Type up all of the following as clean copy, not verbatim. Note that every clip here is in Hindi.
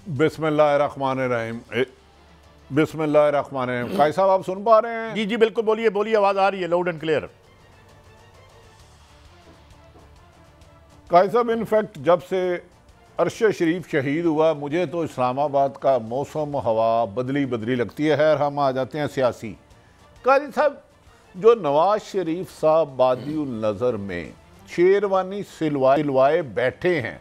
बिस्मिल्लाहिर्रहमानिर्रहीम। बिस्मिल्लाहिर्रहमानिर्रहीम। काई साहब, आप सुन पा रहे हैं? जी जी बिल्कुल, बोलिए बोलिए, आवाज आ रही है लाउड एंड क्लियर। काई साहब, इनफैक्ट जब से अरशद शरीफ शहीद हुआ, मुझे तो इस्लामाबाद का मौसम हवा बदली बदली लगती है। खैर, हम आ जाते हैं सियासी। काजी साहब, जो नवाज शरीफ साहब बादिउल नज़र में शेरवानी सिलवाए बैठे हैं,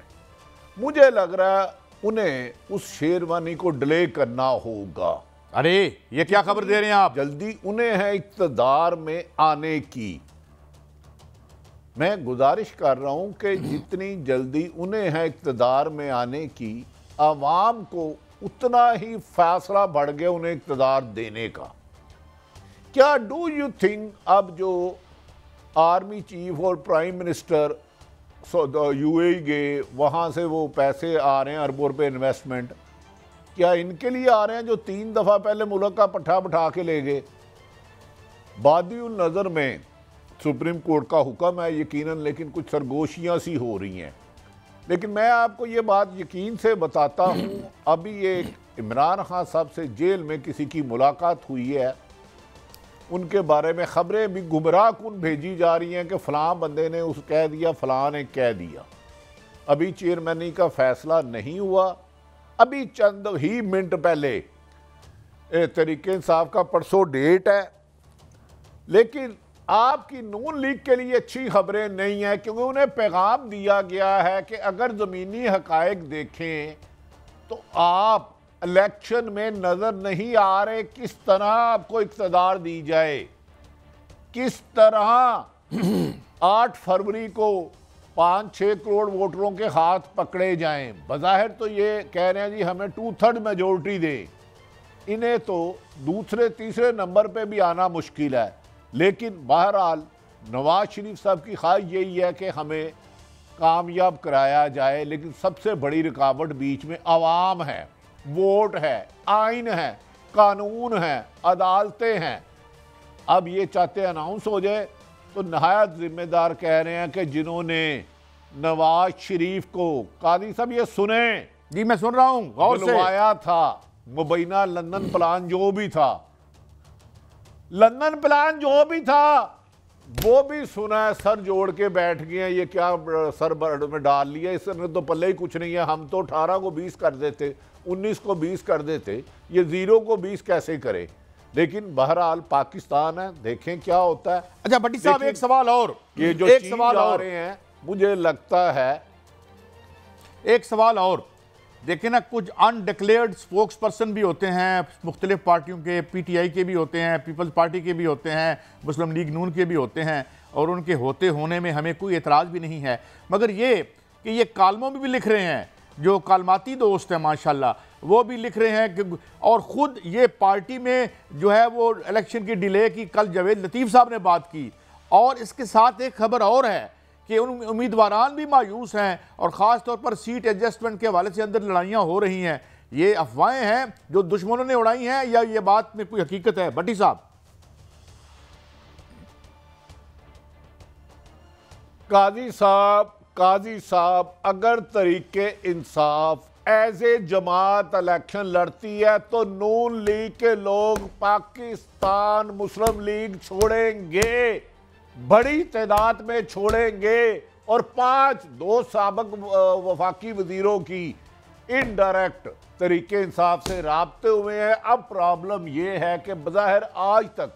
मुझे लग रहा है उन्हें उस शेरवानी को डिले करना होगा। अरे ये क्या खबर दे रहे हैं आप? जल्दी उन्हें है इक़्तिदार में आने की। मैं गुजारिश कर रहा हूं कि जितनी जल्दी उन्हें है इक़्तिदार में आने की, आवाम को उतना ही फैसला बढ़ गया उन्हें इक़्तिदार देने का। क्या डू यू थिंक अब जो आर्मी चीफ और प्राइम मिनिस्टर यूएई गए, वहाँ से वो पैसे आ रहे हैं अरबों रुपए इन्वेस्टमेंट, क्या इनके लिए आ रहे हैं जो 3 दफ़ा पहले मुल्क का पट्टा बिठा के ले गए? बादिउल नज़र में सुप्रीम कोर्ट का हुक्म है यकीनन, लेकिन कुछ सरगोशियाँ सी हो रही हैं। लेकिन मैं आपको ये बात यकीन से बताता हूँ, अभी ये इमरान खान साहब से जेल में किसी की मुलाकात हुई है, उनके बारे में खबरें भी गुमराह कुन भेजी जा रही हैं कि फ़लाँ बंदे ने उस कह दिया, फ़लाँ ने कह दिया। अभी चेयरमैनी का फ़ैसला नहीं हुआ। अभी चंद ही मिनट पहले तहरीक इंसाफ का परसों डेट है, लेकिन आपकी नून लीग के लिए अच्छी खबरें नहीं है, क्योंकि उन्हें पैगाम दिया गया है कि अगर ज़मीनी हक़ाइक़ देखें तो आप इलेक्शन में नज़र नहीं आ रहे, किस तरह आपको इक़्तिदार दी जाए, किस तरह 8 फरवरी को 5-6 करोड़ वोटरों के हाथ पकड़े जाएं। बज़ाहिर तो ये कह रहे हैं जी हमें 2/3 मेजोरिटी दें, इन्हें तो दूसरे तीसरे नंबर पे भी आना मुश्किल है। लेकिन बहरहाल नवाज शरीफ साहब की ख्वाहिश यही है कि हमें कामयाब कराया जाए, लेकिन सबसे बड़ी रुकावट बीच में आवाम है, वोट है, आइन है, कानून है, अदालतें हैं। अब ये चाहते अनाउंस हो जाए तो नहायत जिम्मेदार कह रहे हैं कि जिन्होंने नवाज शरीफ को, कादी साहब ये सुने जी मैं सुन रहा हूं गौर से, बुलवाया था, मुबैना लंदन प्लान जो भी था, लंदन प्लान जो भी था वो भी सुना है, सर जोड़ के बैठ गए हैं। ये क्या सर में डाल लिया, इसने तो पल्ले ही कुछ नहीं है। हम तो 18 को 20 कर देते, 19 को 20 कर देते, ये 0 को 20 कैसे करे? लेकिन बहरहाल पाकिस्तान है, देखें क्या होता है। अच्छा भट्टी साहब, एक सवाल और, ये जो एक सवाल आ और रहे हैं, मुझे लगता है एक सवाल और देखिए ना, कुछ अनडिक्लेयर्ड स्पोक्स पर्सन भी होते हैं मुख्तलिफ पार्टियों के, पीटीआई के भी होते हैं, पीपल्स पार्टी के भी होते हैं, मुस्लिम लीग नून के भी होते हैं, और उनके होते होने में हमें कोई एतराज़ भी नहीं है। मगर ये कि ये कालमों में भी लिख रहे हैं, जो कालमाती दोस्त हैं माशाल्लाह, वो भी लिख रहे हैं कि, और ख़ुद ये पार्टी में जो है वो इलेक्शन की डिले की कल जावेद लतीफ़ साहब ने बात की। और इसके साथ एक खबर और है कि उन उम्मीदवारान भी मायूस हैं, और ख़ास तौर पर सीट एडजस्टमेंट के हवाले से अंदर लड़ाइयाँ हो रही हैं। ये अफवाहें हैं जो दुश्मनों ने उड़ाई हैं, या ये बात में कोई हकीकत है? भट्टी साहब, काजी साहब, अगर तरीके इंसाफ एज ए जमात इलेक्शन लड़ती है तो नून लीग के लोग पाकिस्तान मुस्लिम लीग छोड़ेंगे, बड़ी तादाद में छोड़ेंगे, और 2 साबिक वफाकी वजीरों की इनडायरेक्ट तरीके इंसाफ से राब्ते हुए हैं। अब प्रॉब्लम यह है कि बज़ाहिर आज तक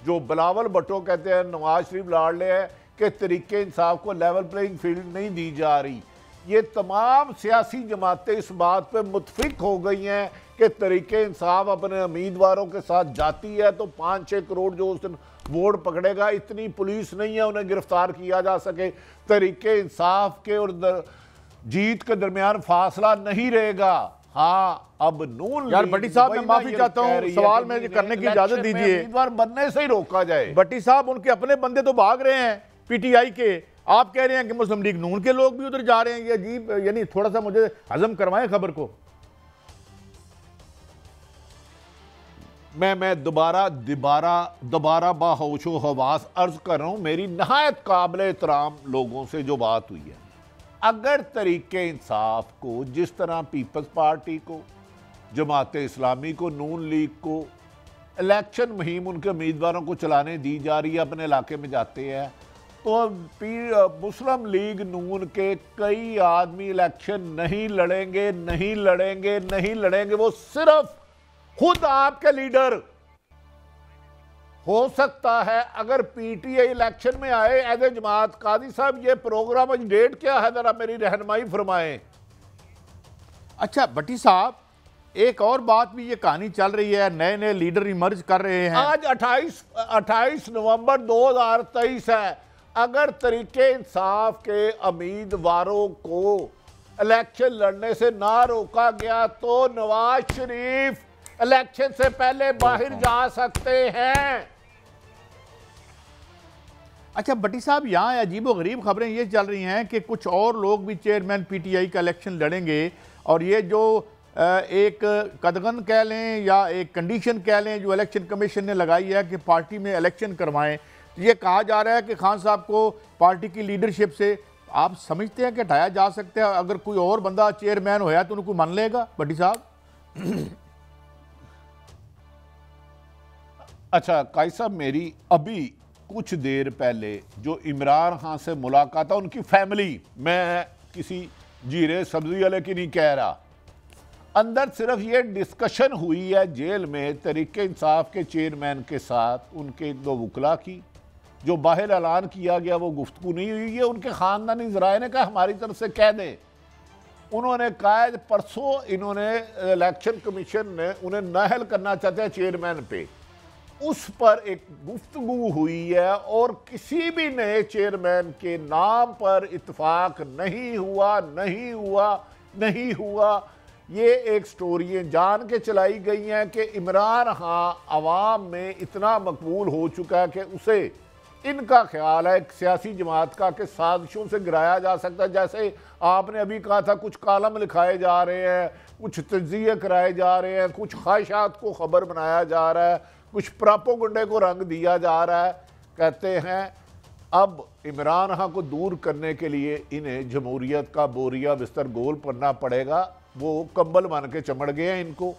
जो बिलावल भुट्टो कहते हैं नवाज शरीफ लाडले हैं कि तरीके इंसाफ को लेवल प्लेइंग फील्ड नहीं दी जा रही। ये तमाम सियासी जमातें इस बात पे मुतफिक हो गई हैं कि तरीके इंसाफ अपने उम्मीदवारों के साथ जाती है तो 5-6 करोड़ जो उस दिन वोट पकड़ेगा, इतनी पुलिस नहीं है उन्हें गिरफ्तार किया जा सके। तरीके इंसाफ के और जीत के दरमियान फासला नहीं रहेगा। हाँ, अब नून यार भट्टी साहब, मैं माफी चाहता हूँ, सवाल में करने की इजाजत दीजिए। उम्मीदवार बनने से ही रोका जाए। भट्टी साहब, उनके अपने बंदे तो भाग रहे हैं पीटीआई के, आप कह रहे हैं कि मुस्लिम लीग नून के लोग भी उधर जा रहे हैं। ये अजीब, यानी थोड़ा सा मुझे हजम करवाएं खबर को। मैं दोबारा बाहोशो हवास अर्ज कर रहा हूं, मेरी नहायत काबिल एहतराम लोगों से जो बात हुई है, अगर तरीके इंसाफ को जिस तरह पीपल्स पार्टी को, जमात इस्लामी को, नून लीग को इलेक्शन मुहिम उनके उम्मीदवारों को चलाने दी जा रही है, अपने इलाके में जाते हैं, तो मुस्लिम लीग नून के कई आदमी इलेक्शन नहीं लड़ेंगे। वो सिर्फ खुद आपके लीडर हो सकता है अगर पीटीआई इलेक्शन में आए एज ए जमात। कादी साहब, ये प्रोग्राम आज डेट क्या है, जरा मेरी रहनुमाई फरमाएं। अच्छा भट्टी साहब, एक और बात भी ये कहानी चल रही है, नए नए लीडर इमर्ज कर रहे हैं। आज 28 नवंबर 2023 है। अगर तरीके इंसाफ के उम्मीदवारों को इलेक्शन लड़ने से ना रोका गया तो नवाज शरीफ इलेक्शन से पहले बाहर जा सकते हैं। अच्छा भट्टी साहब, यहाँ अजीबो गरीब खबरें ये चल रही हैं कि कुछ और लोग भी चेयरमैन पीटीआई का इलेक्शन लड़ेंगे, और ये जो एक कदगन कह लें या एक कंडीशन कह लें जो इलेक्शन कमीशन ने लगाई है कि पार्टी में इलेक्शन करवाएं, तो ये कहा जा रहा है कि खान साहब को पार्टी की लीडरशिप से आप समझते हैं कि हटाया जा सकता है? अगर कोई और बंदा चेयरमैन होया तो उनको मान लेगा भट्टी साहब? अच्छा काई साहब, मेरी अभी कुछ देर पहले जो इमरान खान से मुलाकात है, उनकी फैमिली, मैं किसी जीरे सब्जी वाले की नहीं कह रहा, अंदर सिर्फ ये डिस्कशन हुई है जेल में तरीके इंसाफ के चेयरमैन के साथ उनके दो वकला की, जो बाहर ऐलान किया गया वो गुफ्तगू नहीं हुई है। उनके ख़ानदानी ज़राए ने कहा हमारी तरफ से कह दें। उन्होंने कहा परसों इन्होंने इलेक्शन कमीशन ने उन्हें नाअहल करना चाहते हैं चेयरमैन पे, उस पर एक गुफ्तगू हुई है और किसी भी नए चेयरमैन के नाम पर इत्तेफाक नहीं हुआ। ये एक स्टोरी जान के चलाई गई हैं कि इमरान खान अवाम में इतना मकबूल हो चुका है कि उसे इनका ख्याल है सियासी जमात का कि साजिशों से गिराया जा सकता है। जैसे आपने अभी कहा था कुछ कालम लिखाए जा रहे हैं, कुछ तज्जिए कराए जा रहे हैं, कुछ ख्वाहिशात को खबर बनाया जा रहा है, कुछ प्रोपेगेंडे को रंग दिया जा रहा है। कहते हैं अब इमरान खान को दूर करने के लिए इन्हें जमहूरियत का बोरिया बिस्तर गोल करना पड़ेगा। वो कंबल बन के चमड़ गए हैं इनको।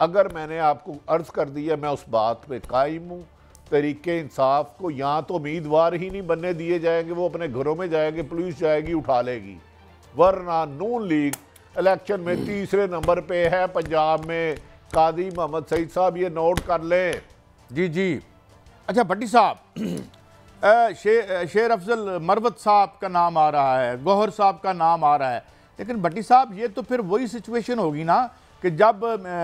अगर मैंने आपको अर्ज़ कर दिया, मैं उस बात पे कायम हूँ। तरीके इंसाफ को यहाँ तो उम्मीदवार ही नहीं बनने दिए जाएंगे, वो अपने घरों में जाएंगे, पुलिस जाएगी उठा लेगी, वरना नून लीग इलेक्शन में तीसरे नंबर पे है पंजाब में। कादी मोहम्मद सईद साहब ये नोट कर लें। जी। अच्छा भट्टी साहब, शेर अफजल मरवत साहब का नाम आ रहा है, गौहर साहब का नाम आ रहा है, लेकिन भट्टी साहब ये तो फिर वही सिचुएशन होगी ना कि जब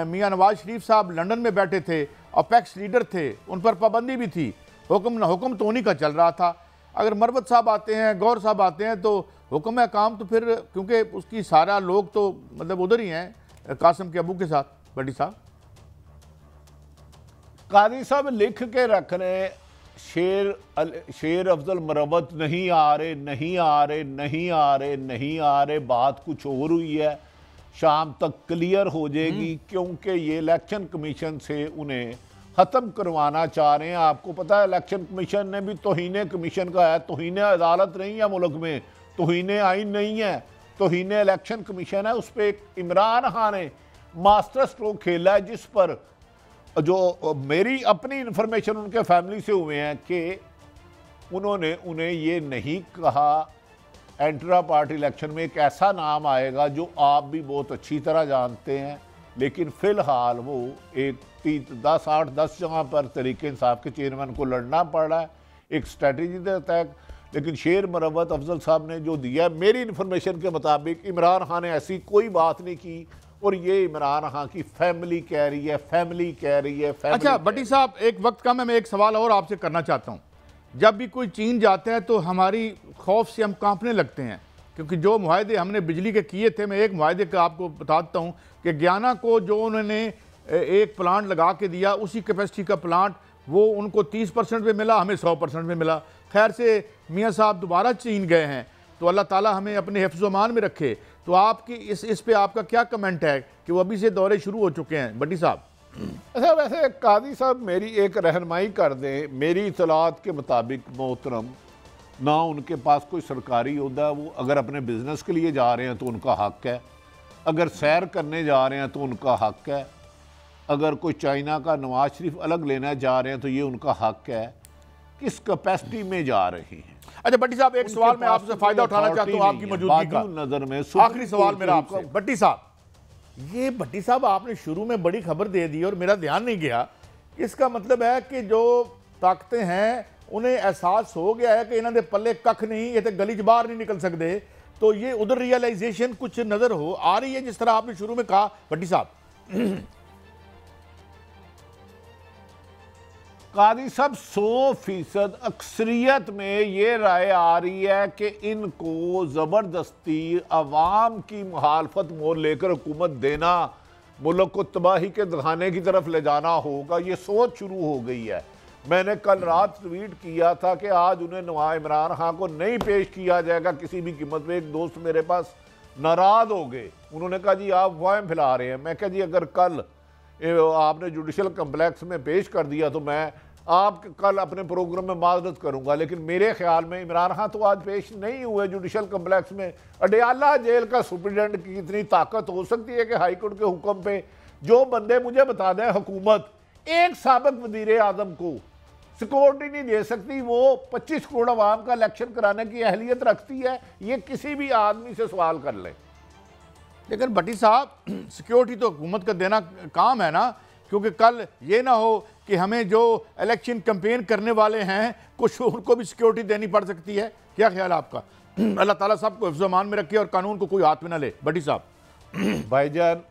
मियां नवाज शरीफ साहब लंदन में बैठे थे, अपेक्स लीडर थे, उन पर पाबंदी भी थी, हुक्म तो उन्हीं का चल रहा था। अगर मरवत साहब आते हैं, गौर साहब आते हैं तो हुक्म है काम तो फिर, क्योंकि उसकी सारा लोग तो मतलब उधर ही हैं कासिम के अबू के साथ। भट्टी साहब, कादी साहब लिख के रख रहे शेर अफजल मरवत नहीं आ रहे, बात कुछ और हुई है, शाम तक क्लियर हो जाएगी, क्योंकि ये इलेक्शन कमीशन से उन्हें ख़त्म करवाना चाह रहे हैं। आपको पता है इलेक्शन कमीशन ने भी तौहीने कमीशन का है, तौहीने अदालत नहीं है मुल्क में, तौहीने आइन नहीं है, तौहीने इलेक्शन कमीशन है। उस पर इमरान खान ने मास्टर स्ट्रोक खेला है, जिस पर जो मेरी अपनी इंफॉर्मेशन उनके फैमिली से हुए हैं कि उन्होंने उन्हें ये नहीं कहा एंट्रा पार्टी इलेक्शन में एक ऐसा नाम आएगा जो आप भी बहुत अच्छी तरह जानते हैं, लेकिन फ़िलहाल वो एक 10 जगह पर तरीके इंसाफ के चेयरमैन को लड़ना पड़ रहा है, एक स्ट्रेटजी देता है। लेकिन शेर मरवत अफजल साहब ने जो दिया, मेरी इंफॉर्मेशन के मुताबिक इमरान खान ने ऐसी कोई बात नहीं की, और ये इमरान खान की फैमिली कह रही है। अच्छा भट्टी साहब, एक वक्त कम है, मैं एक सवाल और आपसे करना चाहता हूँ। जब भी कोई चीन जाता है तो हमारी खौफ से हम कांपने लगते हैं, क्योंकि जो मुआहदे हमने बिजली के किए थे, मैं एक मुआहदे का आपको बताता हूँ कि ज्ञाना को जो उन्होंने एक प्लांट लगा के दिया, उसी कैपेसिटी का प्लांट वो उनको 30% में मिला, हमें 100% में मिला। खैर से मियाँ साहब दोबारा चीन गए हैं, तो अल्लाह ताला हमें अपने हिफ्ज़-ओ-मान में रखे। तो आपकी इस पे आपका क्या कमेंट है कि वो अभी से दौरे शुरू हो चुके हैं? भट्टी साहब, अच्छा वैसे कादी साहब मेरी एक रहनुमाई कर दें। मेरी इतलात के मुताबिक मोहतरम ना उनके पास कोई सरकारी ओहदा है। वो अगर अपने बिजनेस के लिए जा रहे हैं तो उनका हक है, अगर सैर करने जा रहे हैं तो उनका हक है, अगर कोई चाइना का नवाज शरीफ अलग लेना जा रहे हैं तो ये उनका हक है। किस कैपेसिटी में जा रही हैं? अच्छा भट्टी साहब, एक सवाल मैं आपसे फायदा उठाना चाहता हूँ आपकी मौजूदगी का, नजर में आखिरी सवाल मेरा आपसे। भट्टी साहब, ये भट्टी साहब आपने शुरू में बड़ी खबर दे दी और मेरा ध्यान नहीं गया। इसका मतलब है कि जो ताकतें हैं उन्हें एहसास हो गया है कि इन्हों के पल्ले कख नहीं, ये तो गली च बाहर नहीं निकल सकते। तो ये उधर रियलाइजेशन कुछ नजर हो आ रही है जिस तरह आपने शुरू में कहा भट्टी साहब? कादी साहब 100% अक्सरियत में ये राय आ रही है कि इनको ज़बरदस्ती अवाम की मुखालफत मोल लेकर हुकूमत देना, मुल्क को तबाही के दखाने की तरफ ले जाना होगा। ये सोच शुरू हो गई है। मैंने कल रात ट्वीट किया था कि आज उन्हें नवाज इमरान खान को नहीं पेश किया जाएगा किसी भी कीमत पे। एक दोस्त मेरे पास नाराज़ हो गए, उन्होंने कहा जी आप वायम फैला रहे हैं। मैं कहा जी अगर कल आपने जुडिशल कम्प्लेक्स में पेश कर दिया तो मैं आप कल अपने प्रोग्राम में माजरत करूंगा, लेकिन मेरे ख्याल में इमरान खान तो आज पेश नहीं हुए जुडिशल कम्प्लेक्स में। अडयाला जेल का सुप्रिटेंडेंट की इतनी ताकत हो सकती है कि हाई कोर्ट के हुक्म पे जो बंदे मुझे बता दें हुकूमत एक साबिक वजीर आजम को सिक्योरिटी नहीं दे सकती, वो 25 करोड़ आवाम का इलेक्शन कराने की अहलियत रखती है, ये किसी भी आदमी से सवाल कर ले। लेकिन भट्टी साहब, सिक्योरिटी तो हुकूमत का देना काम है ना, क्योंकि कल ये ना हो कि हमें जो इलेक्शन कैंपेन करने वाले हैं कुछ उनको भी सिक्योरिटी देनी पड़ सकती है। क्या ख्याल है आपका? अल्लाह ताला सबको हिफ्ज़-ओ-अमान में रखे और कानून को कोई हाथ में ना ले। भट्टी साहब भाईजान,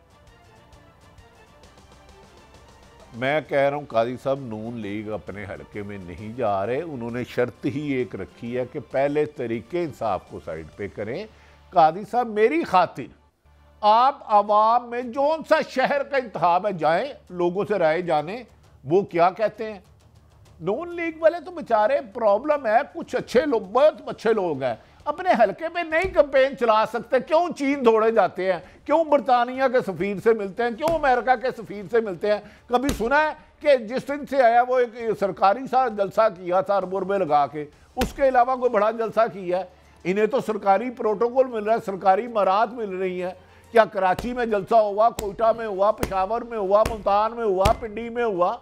मैं कह रहा हूँ कादी साहब नून लीग अपने हलके में नहीं जा रहे। उन्होंने शर्त ही एक रखी है कि पहले तरीके इंसाफ को साइड पे करें। कादी साहब मेरी खातिर आप आवाम में जौन सा शहर का इंतखाब है जाएं, लोगों से राय जाने वो क्या कहते हैं। नून लीग वाले तो बेचारे प्रॉब्लम है, कुछ अच्छे लोग, बहुत अच्छे लोग हैं, अपने हलके में नहीं कैंपेन चला सकते। क्यों चीन दौड़े जाते हैं, क्यों बरतानिया के सफीर से मिलते हैं, क्यों अमेरिका के सफीर से मिलते हैं। कभी सुना है कि जिस दिन से आया वो एक सरकारी सा जलसा किया था अरबों रुपए लगा के, उसके अलावा कोई बड़ा जलसा किया है? इन्हें तो सरकारी प्रोटोकॉल मिल रहा है, सरकारी मराहत मिल रही है। क्या कराची में जलसा हुआ, कोयटा में हुआ, पेशावर में हुआ, मुल्तान में हुआ, पिंडी में हुआ?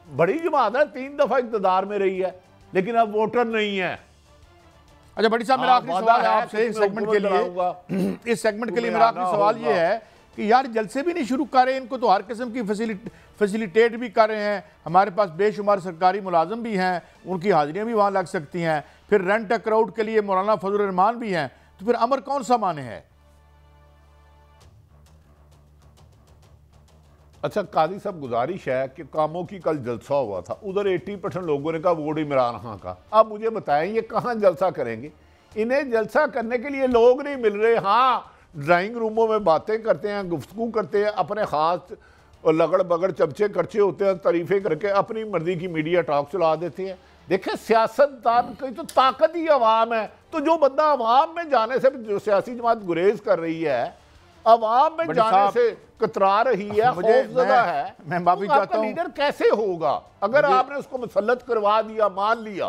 बड़ी जमात है, 3 दफा इक़्तिदार में रही है, लेकिन अब वोटर नहीं है। अच्छा भट्टी साहब, मेरा आखिरी सवाल है आपसे इस सेगमेंट के लिए। इस सेगमेंट के लिए मेरा आखिरी सवाल ये है कि यार जलसे भी नहीं शुरू कर रहे, इनको तो हर किस्म की फैसिलिटेट भी कर रहे हैं। हमारे पास बेशुमार सरकारी मुलाजम भी हैं, उनकी हाजिरियाँ भी वहाँ लग सकती हैं। फिर रेंट अ क्राउड के लिए मौलाना फजल रहमान भी हैं, तो फिर अमर कौन सा माने है? अच्छा कादी साहब, गुजारिश है कि कामों की कल जलसा हुआ था, उधर 80% लोगों ने कहा वोट इमरान खान का। अब मुझे बताएं ये कहाँ जलसा करेंगे? इन्हें जलसा करने के लिए लोग नहीं मिल रहे। हाँ, ड्राइंग रूमों में बातें करते हैं, गुफ्तगू करते हैं, अपने खास लगड़ बगड़ चमचे करचे होते हैं, तारीफें करके अपनी मर्जी की मीडिया टॉक चला देते हैं। देखें, सियासतदान की तो ताकत ही अवाम है। तो जो बंदा अवाम में जाने से जो सियासी जमात गुरेज कर रही है, अवाम में जाने से कतरा रही है, खौफजदा है, मैं माफी चाहता हूं, लीडर कैसे होगा? अगर आपने उसको मुसल्लत करवा दिया, मान लिया